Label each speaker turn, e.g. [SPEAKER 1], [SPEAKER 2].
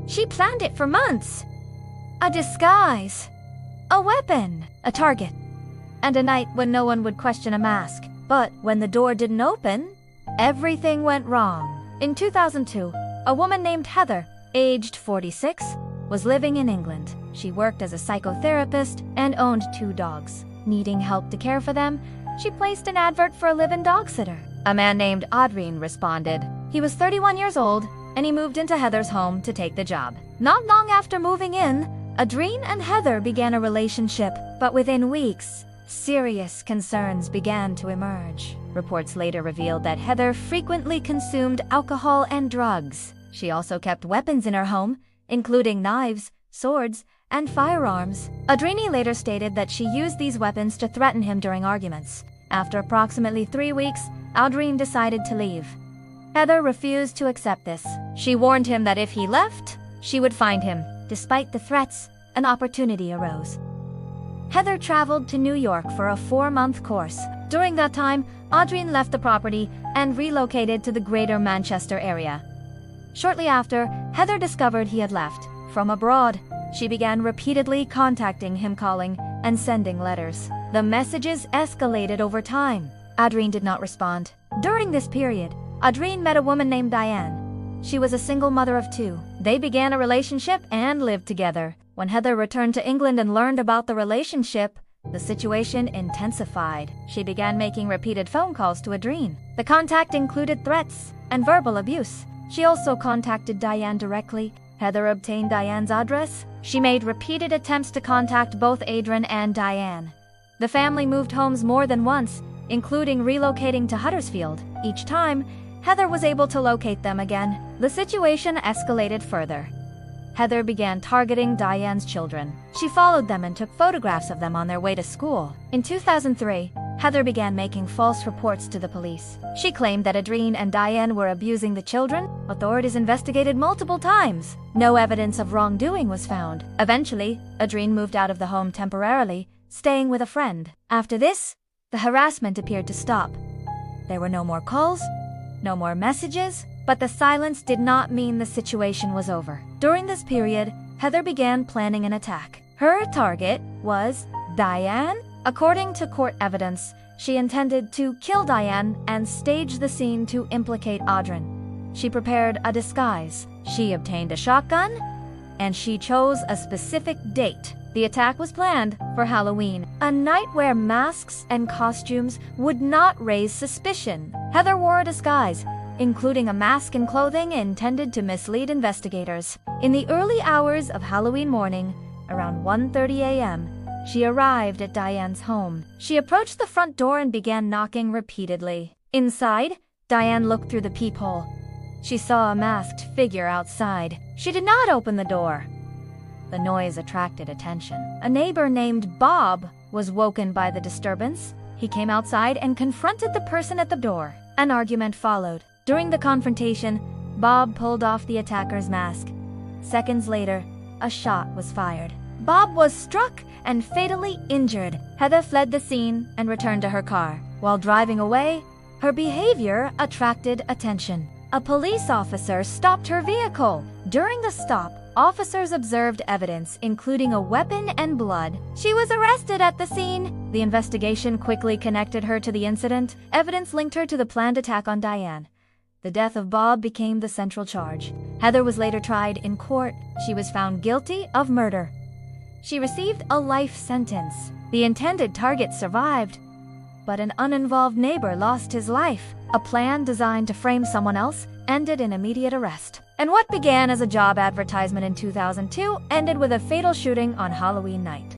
[SPEAKER 1] She planned it for months. A disguise, a weapon, a target, and a night when no one would question a mask. But when the door didn't open, everything went wrong. In 2002, a woman named Heather, aged 46, was living in England. She worked as a psychotherapist and owned 2 dogs. Needing help to care for them, she placed an advert for a live-in dog sitter. A man named Adrien responded. He was 31 years old, and he moved into Heather's home to take the job. Not long after moving in, Adrien and Heather began a relationship, but within weeks, serious concerns began to emerge. Reports later revealed that Heather frequently consumed alcohol and drugs. She also kept weapons in her home, including knives, swords, and firearms. Adrien later stated that she used these weapons to threaten him during arguments. After approximately 3 weeks, Adrien decided to leave. Heather refused to accept this. She warned him that if he left, she would find him. Despite the threats, an opportunity arose. Heather traveled to New York for a 4-month course. During that time, Adrien left the property and relocated to the greater Manchester area. Shortly after, Heather discovered he had left. From abroad, she began repeatedly contacting him, calling and sending letters. The messages escalated over time. Adrien did not respond. During this period, Adrien met a woman named Diane. She was a single mother of 2. They began a relationship and lived together. When Heather returned to England and learned about the relationship, the situation intensified. She began making repeated phone calls to Adrien. The contact included threats and verbal abuse. She also contacted Diane directly. Heather obtained Diane's address. She made repeated attempts to contact both Adrien and Diane. The family moved homes more than once, including relocating to Huddersfield. Each time, Heather was able to locate them again. The situation escalated further. Heather began targeting Diane's children. She followed them and took photographs of them on their way to school. In 2003, Heather began making false reports to the police. She claimed that Adrien and Diane were abusing the children. Authorities investigated multiple times. No evidence of wrongdoing was found. Eventually, Adrien moved out of the home temporarily, staying with a friend. After this, the harassment appeared to stop. There were no more calls, no more messages, but the silence did not mean the situation was over. During this period, Heather began planning an attack. Her target was Diane. According to court evidence, she intended to kill Diane and stage the scene to implicate Adrien. She prepared a disguise. She obtained a shotgun, and she chose a specific date. The attack was planned for Halloween, a night where masks and costumes would not raise suspicion. Heather wore a disguise, including a mask and clothing intended to mislead investigators. In the early hours of Halloween morning, around 1:30 a.m., she arrived at Diane's home. She approached the front door and began knocking repeatedly. Inside, Diane looked through the peephole. She saw a masked figure outside. She did not open the door. The noise attracted attention. A neighbor named Bob was woken by the disturbance. He came outside and confronted the person at the door. An argument followed. During the confrontation, Bob pulled off the attacker's mask. Seconds later, a shot was fired. Bob was struck and fatally injured. Heather fled the scene and returned to her car. While driving away, her behavior attracted attention. A police officer stopped her vehicle. During the stop, officers observed evidence, including a weapon and blood. She was arrested at the scene. The investigation quickly connected her to the incident. Evidence linked her to the planned attack on Diane. The death of Bob became the central charge. Heather was later tried in court. She was found guilty of murder. She received a life sentence. The intended target survived, but an uninvolved neighbor lost his life. A plan designed to frame someone else ended in immediate arrest. And what began as a job advertisement in 2002 ended with a fatal shooting on Halloween night.